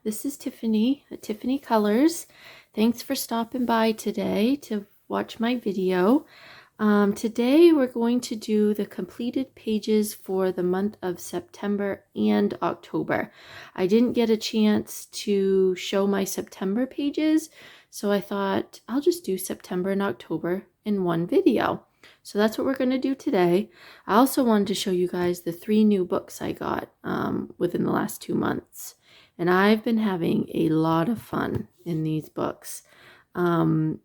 this is Tiffany at Tiffany Colors. Thanks for stopping by today to watch my video. Today we're going to do the completed pages for the month of September and October. I didn't get a chance to show my September pages, so I thought I'll just do September and October in one video. So that's what we're going to do today. I also wanted to show you guys the 3 new books I got within the last 2 months. And I've been having a lot of fun in these books. I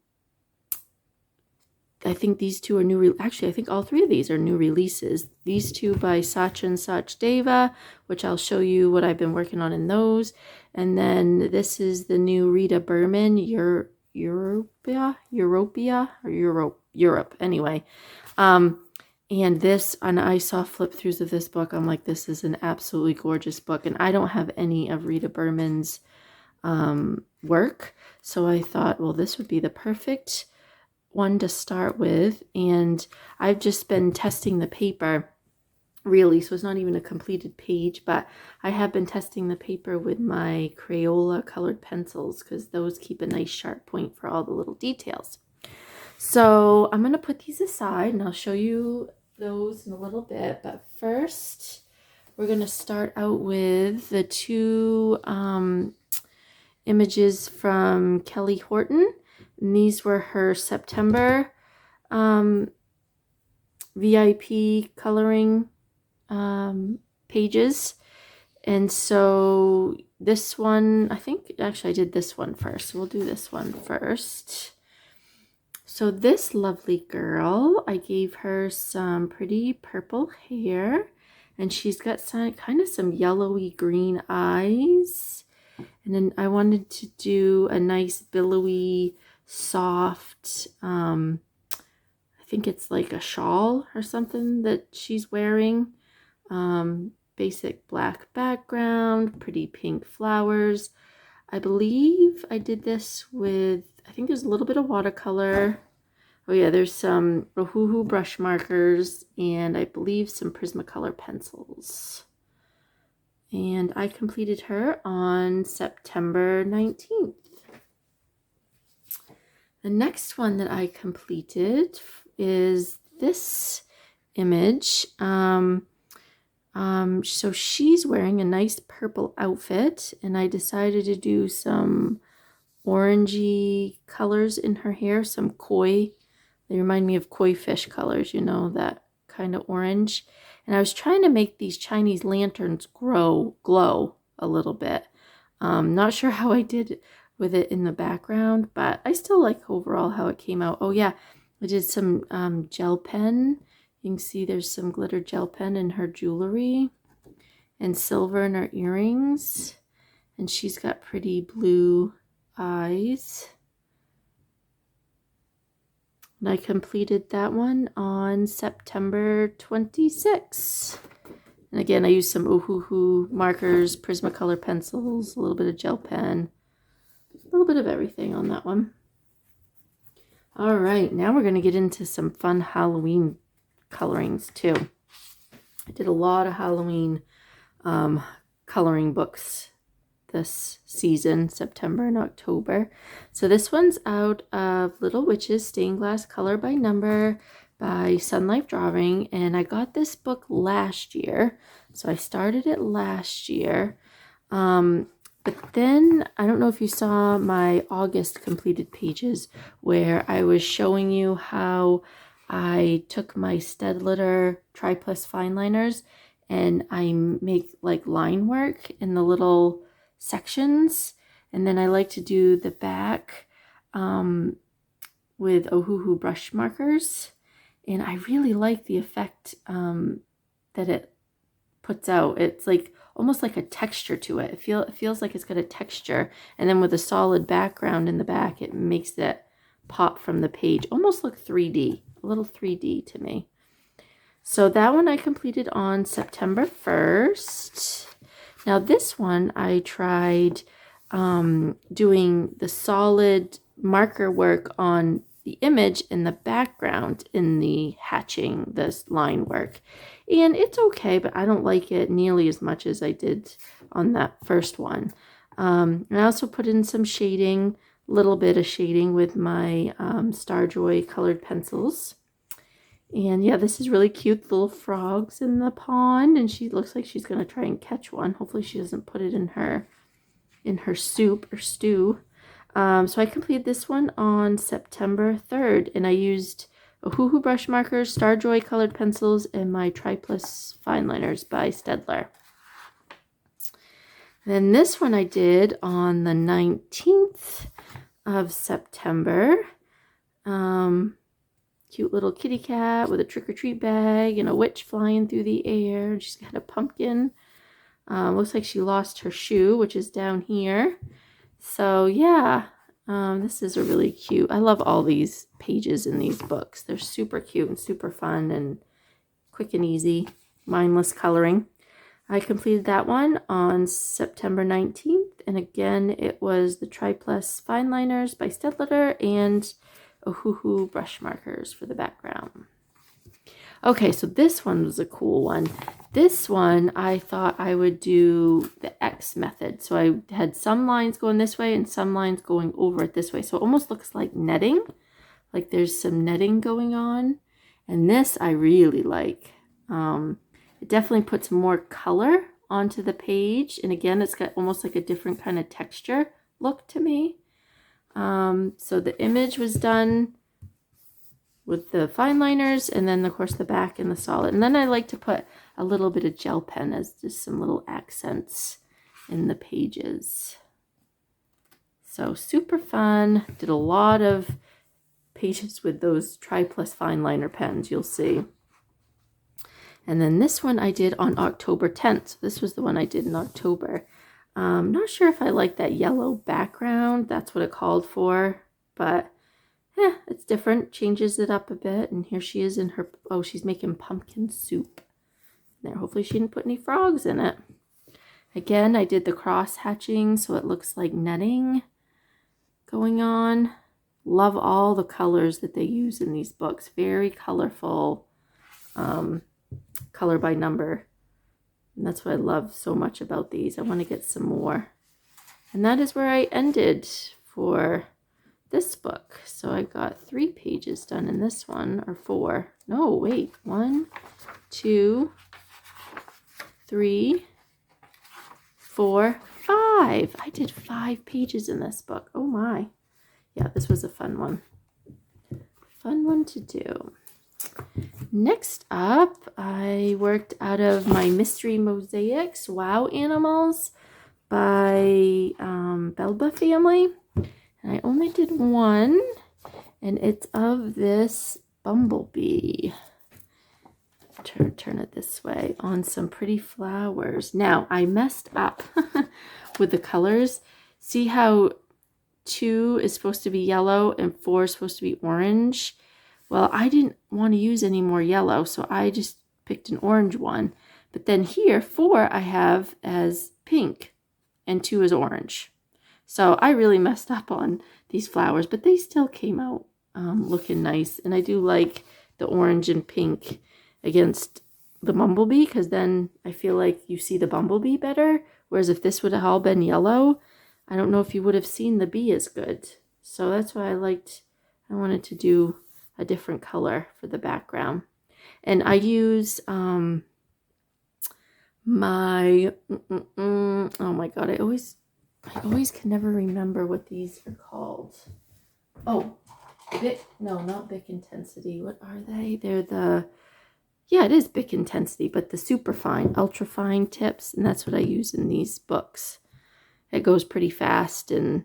think these 2 are new. Actually, I think all 3 of these are new releases. These 2 by Sachin, Sachdeva, which I'll show you what I've been working on in those. And then this is the new Rita Berman, Europe. Anyway, and I saw flip throughs of this book. I'm like, this is an absolutely gorgeous book, and I don't have any of Rita Berman's work, so I thought, well, this would be the perfect one to start with. And I've just been testing the paper, really, so it's not even a completed page, but I have been testing the paper with my Crayola colored pencils because those keep a nice sharp point for all the little details. So I'm going to put these aside and I'll show you those in a little bit, but first we're going to start out with the 2 images from Kelly Horton, and these were her September VIP coloring pages. And so this one, I think actually I did this one first, so we'll do this one first. So this lovely girl, I gave her some pretty purple hair, and she's got kind of some yellowy green eyes. And then I wanted to do a nice billowy, soft, I think it's like a shawl or something that she's wearing. Basic black background, pretty pink flowers. I believe I did this with, I think there's a little bit of watercolor. Oh yeah, there's some Ohuhu brush markers and I believe some Prismacolor pencils. And I completed her on September 19th. The next one that I completed is this image. So she's wearing a nice purple outfit, and I decided to do some orangey colors in her hair, some koi. They remind me of koi fish colors, you know, that kind of orange. And I was trying to make these Chinese lanterns glow a little bit. Not sure how I did with it in the background, but I still like overall how it came out. Oh yeah, I did some gel pen. You can see there's some glitter gel pen in her jewelry and silver in her earrings. And she's got pretty blue eyes. And I completed that one on September 26th. And again, I used some Ohuhu markers, Prismacolor pencils, a little bit of gel pen, a little bit of everything on that one. All right, now we're going to get into some fun Halloween colorings too. I did a lot of Halloween coloring books this season, September and October. So this one's out of Little Witches Stained Glass Color by Number by Sun Life Drawing, and I got this book last year, so I started it last year. But then I don't know if you saw my August completed pages where I was showing you how I took my Stedliter Tri-Plus fine liners and I make like line work in the little sections, and then I like to do the back with Ohuhu brush markers, and I really like the effect that it puts out. It's like almost like a texture to it. It feels like it's got a texture, and then with a solid background in the back, it makes that pop from the page, almost look 3D, a little 3D to me. So that one I completed on September 1st. Now this one I tried doing the solid marker work on the image in the background in the hatching, this line work. And it's okay, but I don't like it nearly as much as I did on that first one. And I also put in some shading, a little bit of shading with my Starjoy colored pencils. And yeah, this is really cute. Little frogs in the pond, and she looks like she's gonna try and catch one. Hopefully she doesn't put it in her soup or stew. So I completed this one on September 3rd, and I used Ohuhu brush markers, Starjoy colored pencils, and my Triplus fine liners by Staedtler. Then this one I did on the 19th of September. Cute little kitty cat with a trick-or-treat bag and a witch flying through the air. She's got a pumpkin. Looks like she lost her shoe, which is down here. So yeah, this is a really cute. I love all these pages in these books. They're super cute and super fun and quick and easy, mindless coloring. I completed that one on September 19th, and again it was the Triplus fine liners by Staedtler and Ohuhu brush markers for the background. Okay, so this one was a cool one. This one I thought I would do the X method. So I had some lines going this way and some lines going over it this way. So it almost looks like netting, like there's some netting going on. And this I really like. It definitely puts more color onto the page. And again, it's got almost like a different kind of texture look to me. So the image was done with the fine liners, and then of course the back and the solid. And then I like to put a little bit of gel pen as just some little accents in the pages. So super fun. Did a lot of pages with those Triplus fine liner pens, you'll see. And then this one I did on October 10th. So this was the one I did in October. Not sure if I like that yellow background. That's what it called for, but it's different. Changes it up a bit. And here she is in her, oh, she's making pumpkin soup. There, hopefully she didn't put any frogs in it. Again, I did the cross hatching, so it looks like netting going on. Love all the colors that they use in these books. Very colorful, color by number. And that's what I love so much about these. I want to get some more. And that is where I ended for this book. So I got 3 pages done in this one, or 4. No, wait. 1, 2, 3, 4, 5. I did 5 pages in this book. Oh my. Yeah, this was a fun one. Fun one to do. Next up, I worked out of my Mystery Mosaics Wow Animals by Belba family. And I only did one, and it's of this bumblebee. Turn it this way on some pretty flowers. Now, I messed up with the colors. See how 2 is supposed to be yellow and 4 is supposed to be orange? Well, I didn't want to use any more yellow, so I just picked an orange one. But then here, 4 I have as pink, and 2 is orange. So I really messed up on these flowers, but they still came out looking nice. And I do like the orange and pink against the bumblebee, because then I feel like you see the bumblebee better. Whereas if this would have all been yellow, I don't know if you would have seen the bee as good. So that's why I wanted to do a different color for the background. And I use oh my god, I always can never remember what these are called. Oh, not Bic Intensity. What are they? They're the, yeah, it is Bic Intensity, but the super fine, ultra fine tips. And that's what I use in these books. It goes pretty fast and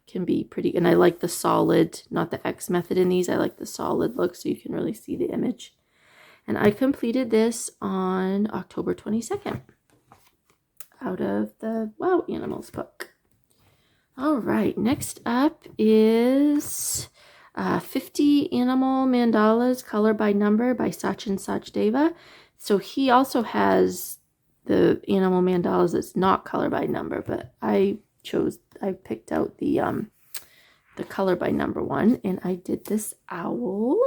can be pretty, and I like the solid, not the X method in these. I like the solid look so you can really see the image. And I completed this on October 22nd. Out of the Wow Animals book. All right, next up is 50 Animal Mandalas Color by Number by Sachin Sachdeva. So he also has the animal mandalas that's not color by number, but I picked out the color by number one, and I did this owl,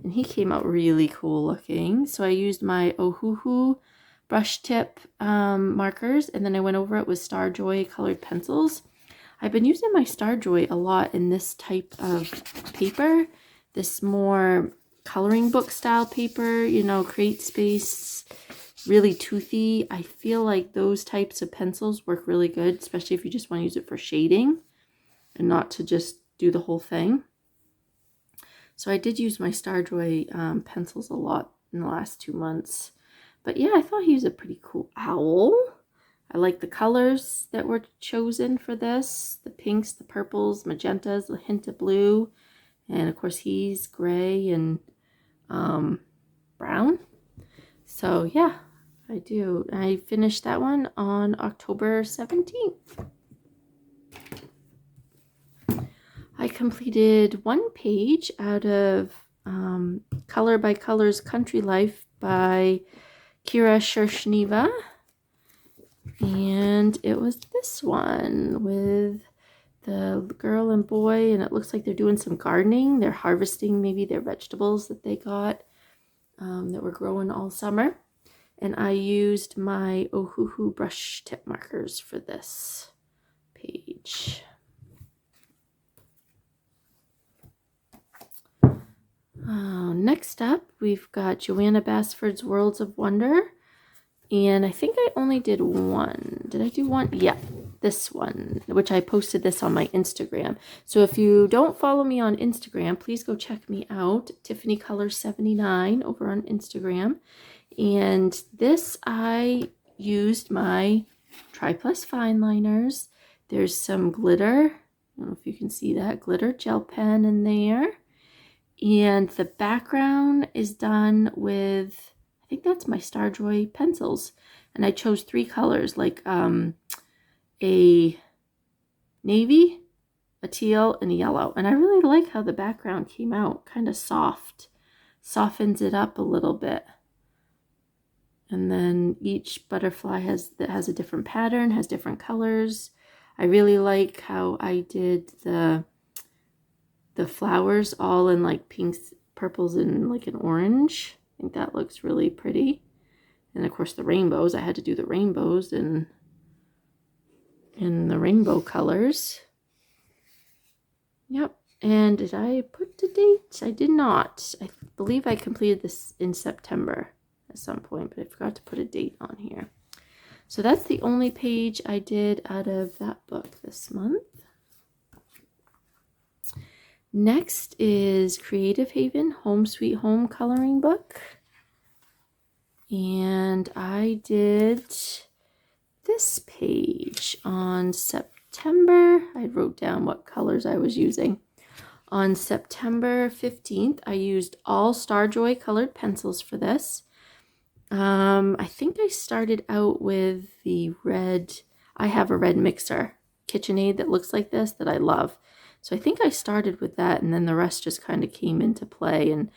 and he came out really cool looking. So I used my Ohuhu brush tip markers, and then I went over it with Star Joy colored pencils. I've been using my Star Joy a lot in this type of paper, this more coloring book style paper, you know, Create Space, really toothy. I feel like those types of pencils work really good, especially if you just want to use it for shading and not to just do the whole thing. So I did use my Star Joy pencils a lot in the last 2 months. But yeah, I thought he was a pretty cool owl. I like the colors that were chosen for this. The pinks, the purples, magentas, a hint of blue. And of course he's gray and brown. So yeah, I do. I finished that one on October 17th. I completed one page out of Color by Colors Country Life by Sachdeva, and it was this one with the girl and boy, and it looks like they're doing some gardening. They're harvesting maybe their vegetables that they got that were growing all summer, and I used my Ohuhu brush tip markers for this page. Next up, we've got Joanna Bassford's Worlds of Wonder. And I think I only did one. Did I do one? Yeah, this one, which I posted this on my Instagram. So if you don't follow me on Instagram, please go check me out. Tiffany Color 79 over on Instagram. And this, I used my Tri-Plus fine liners. There's some glitter. I don't know if you can see that. Glitter gel pen in there. And the background is done with, I think that's my Star Joy pencils. And I chose 3 colors, like a navy, a teal, and a yellow. And I really like how the background came out, kind of soft. Softens it up a little bit. And then each butterfly has a different pattern, has different colors. I really like how I did the flowers all in like pinks, purples, and like an orange. I think that looks really pretty. And of course the rainbows, I had to do the rainbows in the rainbow colors. Yep. And did I put the date? I did not. I believe I completed this in September at some point, but I forgot to put a date on here. So that's the only page I did out of that book this month. Next is Creative Haven Home Sweet Home coloring book. And I did this page on September. I wrote down what colors I was using. On September 15th, I used all Star Joy colored pencils for this. I think I started out with the red. I have a red mixer KitchenAid that looks like this that I love. So I think I started with that, and then the rest just kind of came into play. And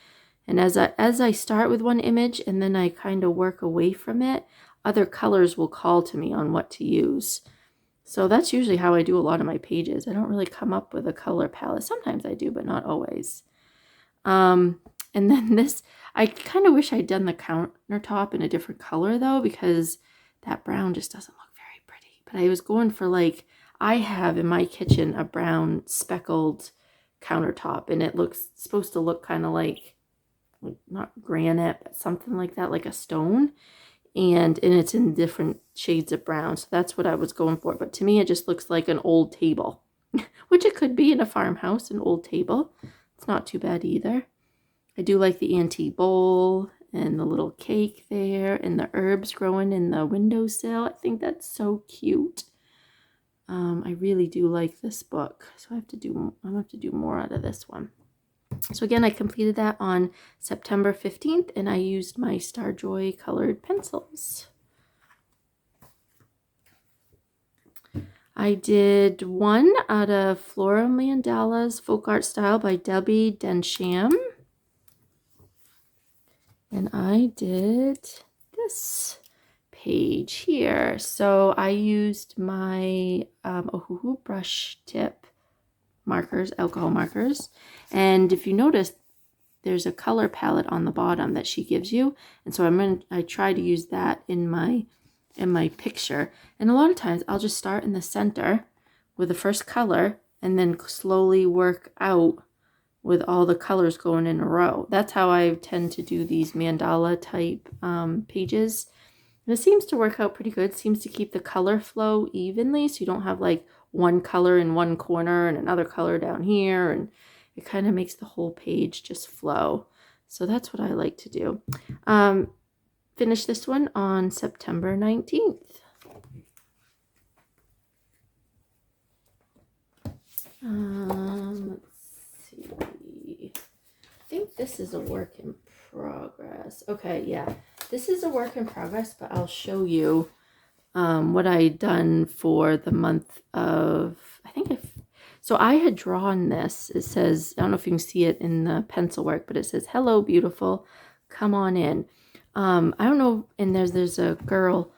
as I start with one image and then I kind of work away from it, other colors will call to me on what to use. So that's usually how I do a lot of my pages. I don't really come up with a color palette. Sometimes I do, but not always. And then this, I kind of wish I'd done the countertop in a different color though, because that brown just doesn't look very pretty. But I was going for like, I have in my kitchen a brown speckled countertop, and it looks supposed to look kind of like not granite, but something like that, like a stone. And it's in different shades of brown. So that's what I was going for. But to me, it just looks like an old table, which it could be in a farmhouse, an old table. It's not too bad either. I do like the antique bowl and the little cake there and the herbs growing in the windowsill. I think that's so cute. I really do like this book. So I'm gonna have to do more out of this one. So again, I completed that on September 15th, and I used my Star Joy colored pencils. I did one out of Flora Mandalas Folk Art Style by Debbie Densham. And I did this page here. So I used my Ohuhu brush tip markers, alcohol markers. And if you notice, there's a color palette on the bottom that she gives you. And so I try to use that in my picture. And a lot of times I'll just start in the center with the first color and then slowly work out with all the colors going in a row. That's how I tend to do these mandala type pages. And it seems to work out pretty good. It seems to keep the color flow evenly, so you don't have like one color in one corner and another color down here, and it kind of makes the whole page just flow. So that's what I like to do. Finish this one on September 19th. Let's see. I think this is a work in progress. Okay, yeah. This is a work in progress, but I'll show you what I done for the month of, so I had drawn this. It says, I don't know if you can see it in the pencil work, but it says, "Hello, beautiful, come on in." I don't know, and there's a girl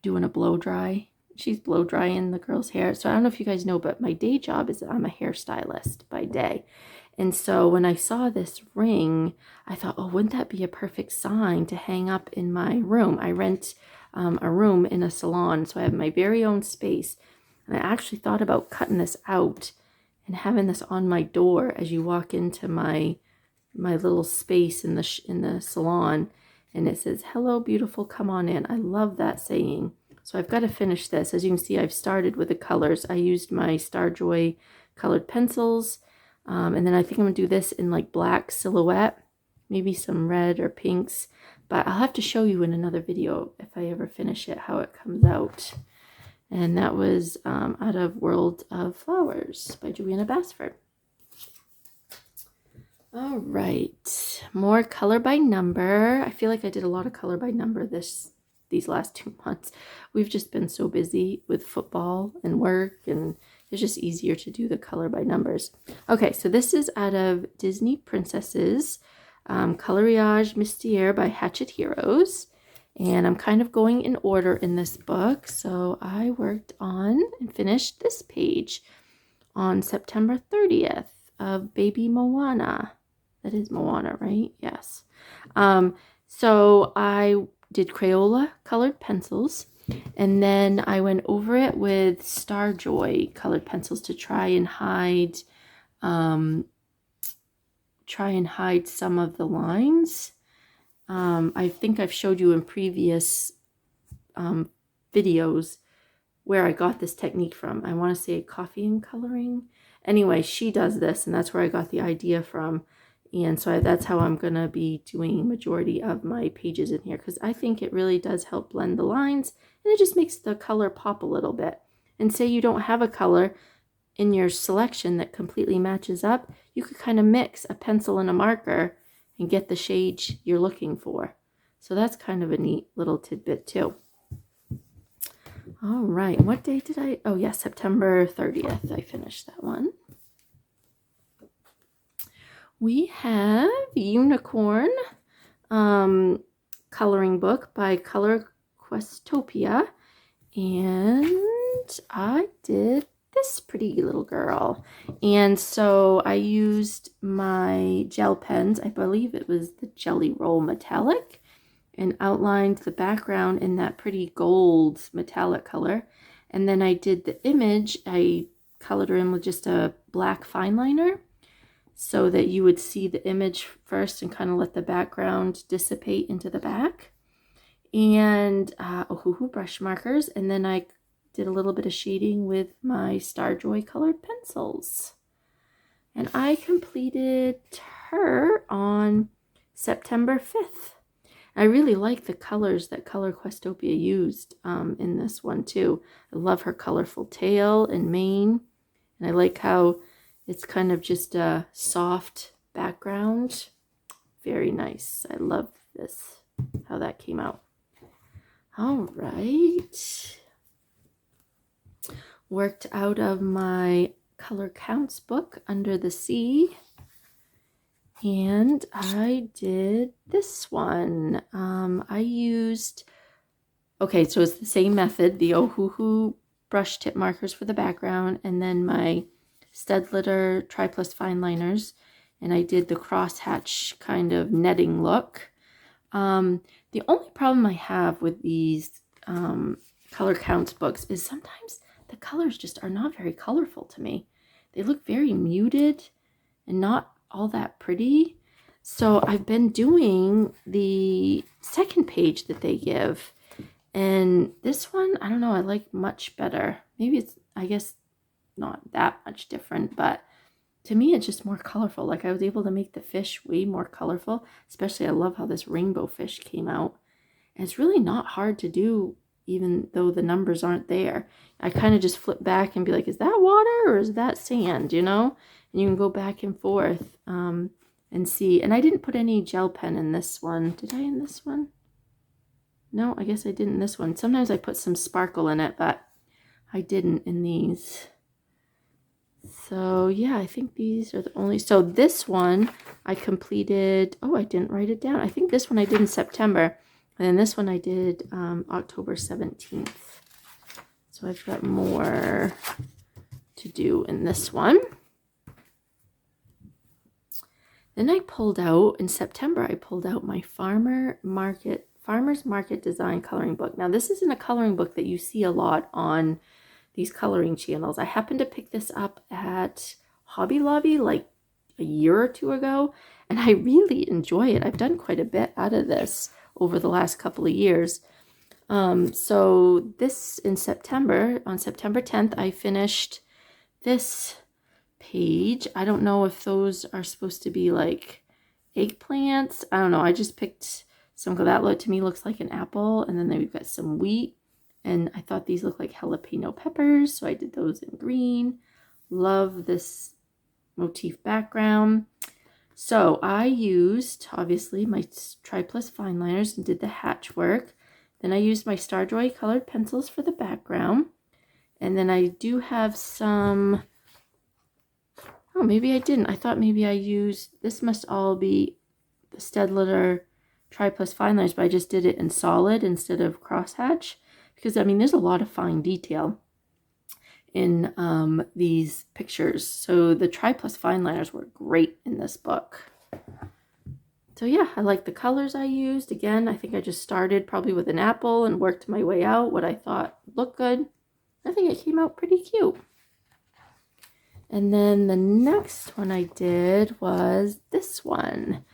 doing a blow dry. She's blow drying the girl's hair. So I don't know if you guys know, but my day job is I'm a hairstylist by day. And so when I saw this ring, I thought, oh, wouldn't that be a perfect sign to hang up in my room? I rent a room in a salon, so I have my very own space. And I actually thought about cutting this out and having this on my door as you walk into my little space in the salon. And it says, "Hello, beautiful, come on in." I love that saying. So I've got to finish this. As you can see, I've started with the colors. I used my Starjoy colored pencils. And then I think I'm going to do this in like black silhouette, maybe some red or pinks. But I'll have to show you in another video if I ever finish it, how it comes out. And that was out of World of Flowers by Joanna Bassford. All right, more color by number. I feel like I did a lot of color by number these last 2 months. We've just been so busy with football and work, and it's just easier to do the color by numbers. Okay, so this is out of Disney Princesses, Coloriage Mystère by Hatchet Heroes. And I'm kind of going in order in this book. So I worked on and finished this page on September 30th of Baby Moana. That is Moana, right? Yes. So I did Crayola colored pencils, and then I went over it with Starjoy colored pencils to try and hide some of the lines. I think I've showed you in previous videos where I got this technique from. I want to say Coffee and Coloring. Anyway, she does this, and that's where I got the idea from. And so that's how I'm going to be doing majority of my pages in here, because I think it really does help blend the lines, and it just makes the color pop a little bit. And say you don't have a color in your selection that completely matches up, you could kind of mix a pencil and a marker and get the shades you're looking for. So that's kind of a neat little tidbit too. All right, what day did I, oh yeah, September 30th, I finished that one. We have Unicorn coloring book by Color Questopia, and I did this pretty little girl. And so I used my gel pens, I believe it was the Jelly Roll Metallic, and outlined the background in that pretty gold metallic color. And then I did the image, I colored her in with just a black fine liner so that you would see the image first and kind of let the background dissipate into the back. And brush markers, and then I did a little bit of shading with my Starjoy colored pencils. And I completed her on September 5th. I really like the colors that Color Questopia used in this one too. I love her colorful tail and mane. And I like how it's kind of just a soft background. Very nice. I love this, how that came out. All right. Worked out of my Color Counts book, Under the Sea. And I did this one. I used, okay, so it's the same method, the Ohuhu brush tip markers for the background, and then my Stedtler Tri Plus fine liners. and I did the crosshatch kind of netting look. The only problem I have with these color counts books is sometimes the colors just are not very colorful to me. They look very muted and not all that pretty. So I've been doing the second page that they give, and this one, I don't know, I like much better. Maybe it's, I guess, not that much different, but to me it's just more colorful. Like, I was able to make the fish way more colorful. Especially I love how this rainbow fish came out. And it's really not hard to do, even though the numbers aren't there. I kind of just flip back and be like, is that water or is that sand, you know? And you can go back and forth and see. And I didn't put any gel pen in this one. Did I in this one? No, I guess I didn't in this one. Sometimes I put some sparkle in it, but I didn't in these. So yeah, I think these are the only. So this one I completed. Oh, I didn't write it down. I think this one I did in September. And then this one I did October 17th. So I've got more to do in this one. Then I pulled out, in September, I pulled out my Farmer's Market Design coloring book. Now, this isn't a coloring book that you see a lot on these coloring channels. I happened to pick this up at Hobby Lobby like a year or two ago, and I really enjoy it. I've done quite a bit out of this over the last couple of years. So this in September, on September 10th, I finished this page. I don't know if those are supposed to be like eggplants. I don't know. I just picked some that to me looks like an apple, and then we've got some wheat, and I thought these look like jalapeno peppers, so I did those in green. Love this motif background. So I used, obviously, my Tri-Plus fine liners and did the hatch work. Then I used my Starjoy colored pencils for the background. And then I do have some, oh, maybe I didn't. I thought maybe I used, this must all be the Stedtler Tri-Plus fine liners, but I just did it in solid instead of crosshatch. Because, I mean, there's a lot of fine detail in these pictures. So the Tri-Plus fine liners were great in this book. So yeah, I like the colors I used. Again, I think I just started probably with an apple and worked my way out what I thought looked good. I think it came out pretty cute. And then the next one I did was this one.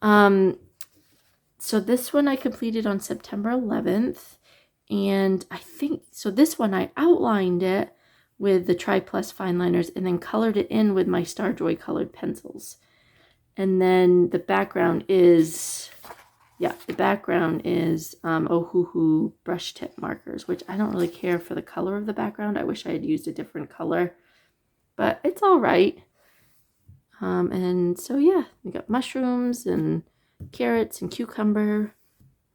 So this one I completed on September 11th. And I think, so this one I outlined it with the Tri-Plus fine liners and then colored it in with my Starjoy colored pencils. And then the background is, yeah, the background is Ohuhu brush tip markers, which I don't really care for the color of the background. I wish I had used a different color, but it's all right. And so, yeah, we got mushrooms and carrots and cucumber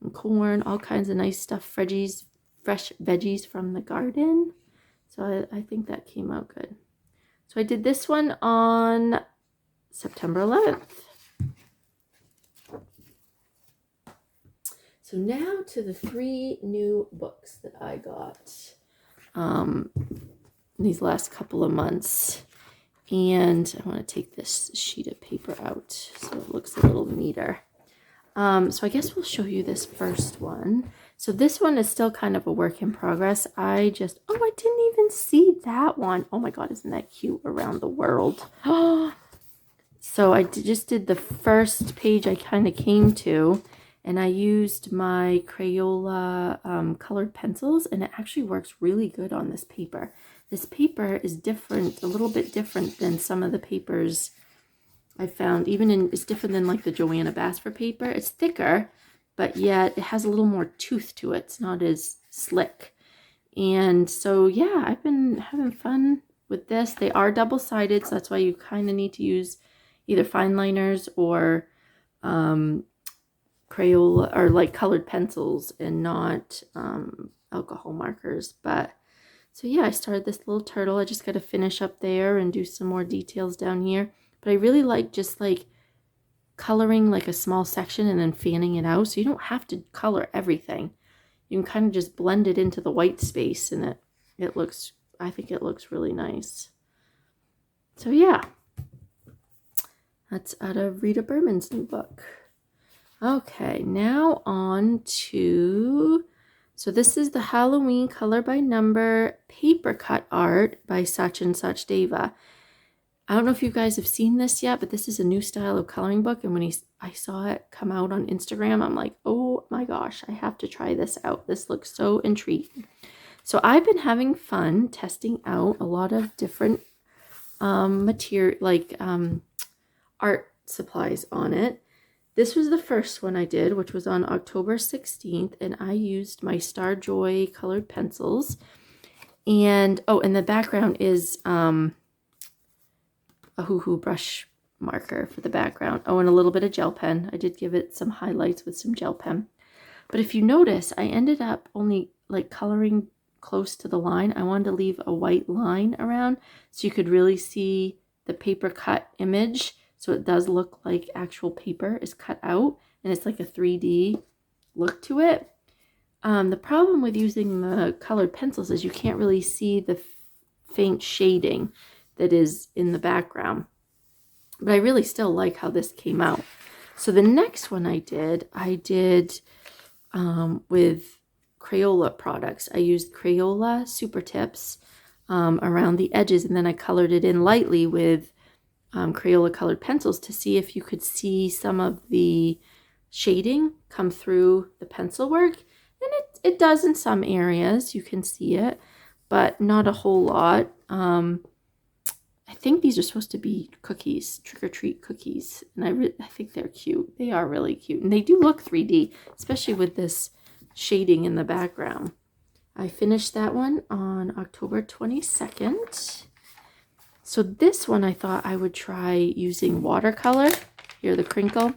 and corn, all kinds of nice stuff, fresh veggies from the garden. So I think that came out good. So I did this one on September 11th. So now to the 3 new books that I got these last couple of months. And I want to take this sheet of paper out so it looks a little neater. So I guess we'll show you this first one. So this one is still kind of a work in progress. I didn't even see that one. Oh my God, isn't that cute? Around the World. So I just did the first page I kind of came to, and I used my Crayola colored pencils, and it actually works really good on this paper. This paper is different, a little bit different than some of the papers I found. It's different than like the Joanna Bassford paper. It's thicker, but yet it has a little more tooth to it. It's not as slick. And so, yeah, I've been having fun with this. They are double-sided, so that's why you kind of need to use either fine liners or Crayola or like colored pencils and not alcohol markers. But so yeah, I started this little turtle. I just got to finish up there and do some more details down here. But I really like just like coloring like a small section and then fanning it out. So you don't have to color everything. You can kind of just blend it into the white space, and it looks, I think it looks really nice. So yeah. That's out of Rita Berman's new book. Okay, now on to, so this is the Halloween color by number paper cut art by Sachin Sachdeva. I don't know if you guys have seen this yet, but this is a new style of coloring book. And when I saw it come out on Instagram, I'm like, oh my gosh, I have to try this out. This looks so intriguing. So I've been having fun testing out a lot of different material, like art supplies on it. This was the first one I did, which was on October 16th, and I used my Star Joy colored pencils. And, oh, and the background is a hoo-hoo brush marker for the background. Oh, and a little bit of gel pen. I did give it some highlights with some gel pen. But if you notice, I ended up only like coloring close to the line. I wanted to leave a white line around so you could really see the paper cut image. So it does look like actual paper is cut out and it's like a 3D look to it. The problem with using the colored pencils is you can't really see the faint shading that is in the background. But I really still like how this came out. So the next one I did with Crayola products. I used Crayola Super Tips around the edges, and then I colored it in lightly with Crayola colored pencils to see if you could see some of the shading come through the pencil work. And it does in some areas, you can see it, but not a whole lot. I think these are supposed to be cookies, trick-or-treat cookies, and I think they're cute. They are really cute, and they do look 3D, especially with this shading in the background. I finished that one on October 22nd. So this one I thought I would try using watercolor. Here, the crinkle.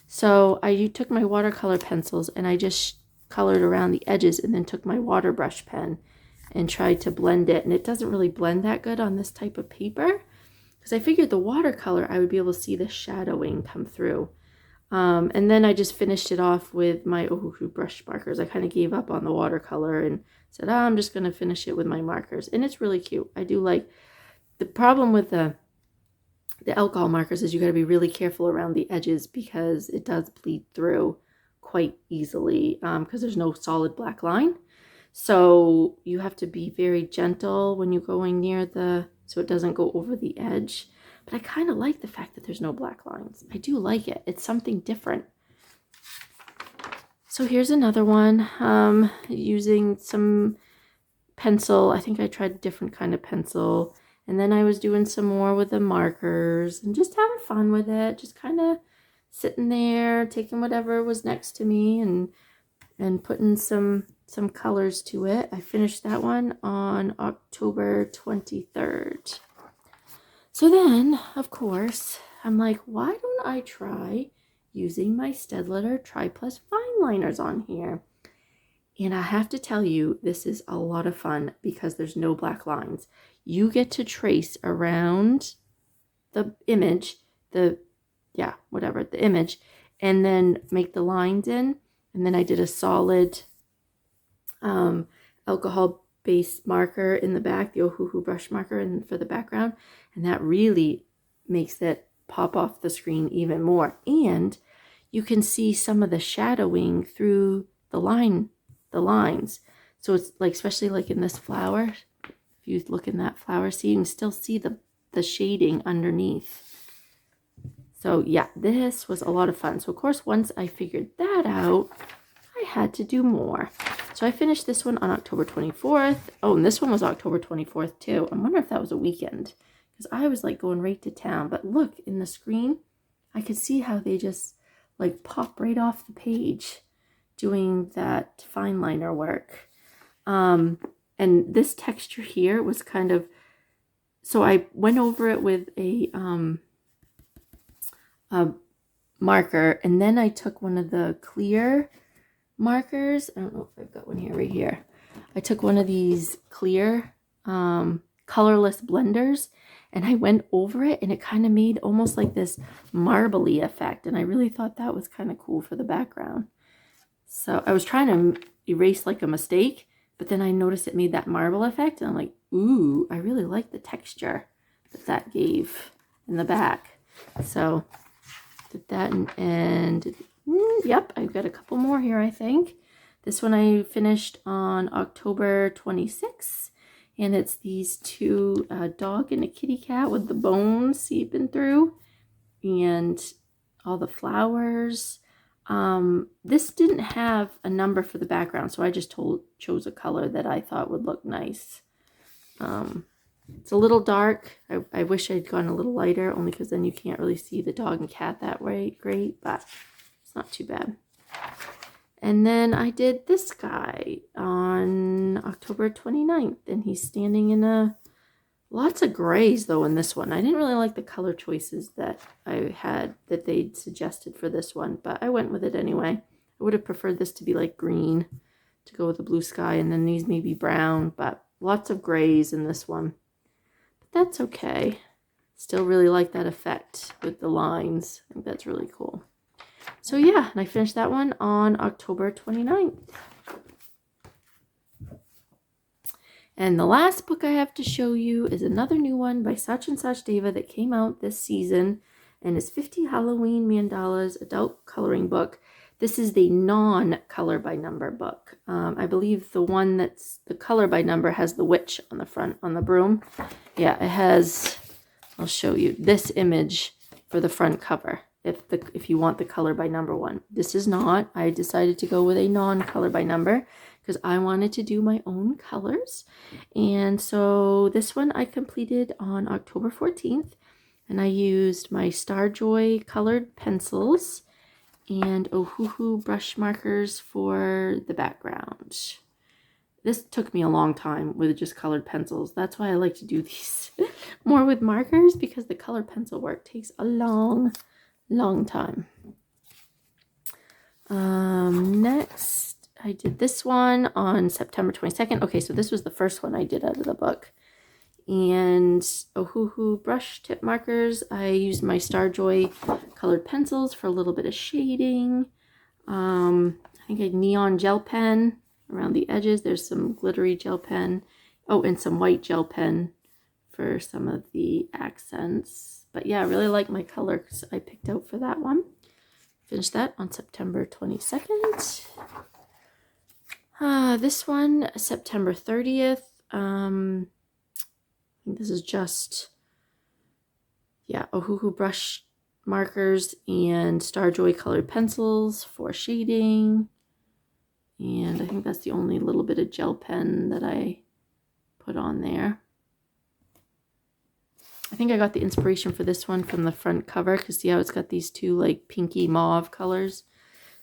So I took my watercolor pencils and I just colored around the edges and then took my water brush pen and tried to blend it. And it doesn't really blend that good on this type of paper because I figured the watercolor I would be able to see the shadowing come through. And then I just finished it off with my Ohuhu brush markers. I kind of gave up on the watercolor and said, oh, I'm just going to finish it with my markers. And it's really cute. I do like. The problem with the alcohol markers is you got to be really careful around the edges because it does bleed through quite easily because there's no solid black line. So you have to be very gentle when you're going near so it doesn't go over the edge. But I kind of like the fact that there's no black lines. I do like it. It's something different. So here's another one using some pencil. I think I tried a different kind of pencil. And then I was doing some more with the markers and just having fun with it. Just kind of sitting there, taking whatever was next to me and putting some colors to it. I finished that one on October 23rd. So then, of course, I'm like, why don't I try using my Staedtler Tri-Plus fine liners on here? And I have to tell you, this is a lot of fun because there's no black lines. You get to trace around the image, the image, and then make the lines in. And then I did a solid alcohol-based marker in the back, the Ohuhu brush marker and for the background. And that really makes it pop off the screen even more. And you can see some of the shadowing through the lines. So it's like, especially like in this flower, if you look in that flower, see, you can still see the shading underneath. So yeah, this was a lot of fun. So of course, once I figured that out, I had to do more. So I finished this one on October 24th. Oh, and this one was October 24th too. I wonder if that was a weekend because I was like going right to town. But look in the screen, I could see how they just like pop right off the page doing that fine liner work. And this texture here was kind of, so I went over it with a marker, and then I took one of the clear markers. I don't know if I've got one here, right here. I took one of these clear colorless blenders and I went over it, and it kind of made almost like this marbly effect, and I really thought that was kind of cool for the background. So I was trying to erase like a mistake, but then I noticed it made that marble effect, and I'm like, ooh, I really like the texture that gave in the back. So did that, and yep, I've got a couple more here, I think. This one I finished on October 26th, and it's these two, a dog and a kitty cat with the bones seeping through, and all the flowers. This didn't have a number for the background, so I just chose a color that I thought would look nice. It's a little dark. I wish I'd gone a little lighter, only because then you can't really see the dog and cat that way great, but it's not too bad. And then I did this guy on October 29th, and he's standing in lots of grays though in this one. I didn't really like the color choices that I had that they'd suggested for this one, but I went with it anyway. I would have preferred this to be like green to go with the blue sky, and then these may be brown, but lots of grays in this one. But that's okay. Still really like that effect with the lines. I think that's really cool. So yeah, and I finished that one on October 29th. And the last book I have to show you is another new one by Sachin and Sachdeva that came out this season, and is 50 Halloween Mandalas adult coloring book. This is the non-color by number book. I believe the one that's the color by number has the witch on the front on the broom. Yeah, it has, I'll show you this image for the front cover. If you want the color by number one. This is not. I decided to go with a non-color by number because I wanted to do my own colors. And so this one I completed on October 14th, and I used my Starjoy colored pencils and Ohuhu brush markers for the background. This took me a long time with just colored pencils. That's why I like to do these more with markers, because the colored pencil work takes a long time. Next, I did this one on September 22nd. Okay, so this was the first one I did out of the book. And Ohuhu brush tip markers. I used my Starjoy colored pencils for a little bit of shading. I think a neon gel pen around the edges. There's some glittery gel pen. Oh, and some white gel pen for some of the accents. But yeah, I really like my colors I picked out for that one. Finished that on September 22nd. This one, September 30th. I think this is just, yeah, Ohuhu brush markers and Starjoy colored pencils for shading. And I think that's the only little bit of gel pen that I put on there. I think I got the inspiration for this one from the front cover, because see how it's got these two like pinky mauve colors.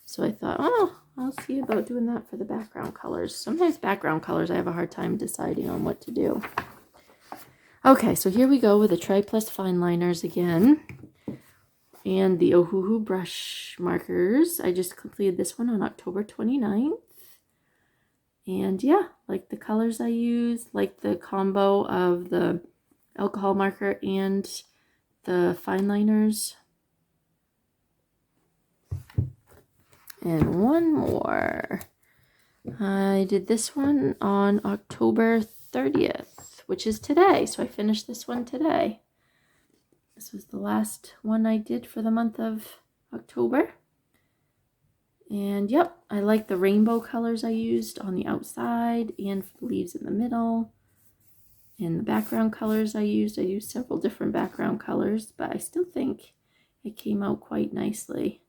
So I thought, oh, I'll see about doing that for the background colors. Sometimes background colors I have a hard time deciding on what to do. Okay, so here we go with the Tri Plus fine liners again. And the Ohuhu brush markers. I just completed this one on October 29th. And yeah, like the colors I use, like the combo of the alcohol marker and the fine liners. And one more. I did this one on October 30th, which is today. So I finished this one today. This was the last one I did for the month of October. And yep, I like the rainbow colors I used on the outside and for the leaves in the middle. And the background colors I used several different background colors, but I still think it came out quite nicely.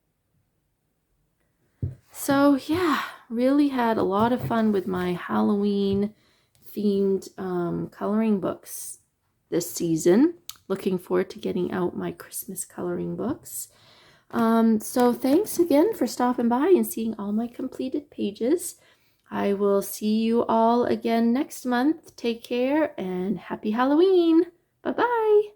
So yeah, really had a lot of fun with my Halloween themed coloring books this season. Looking forward to getting out my Christmas coloring books. So thanks again for stopping by and seeing all my completed pages. I will see you all again next month. Take care and happy Halloween. Bye-bye.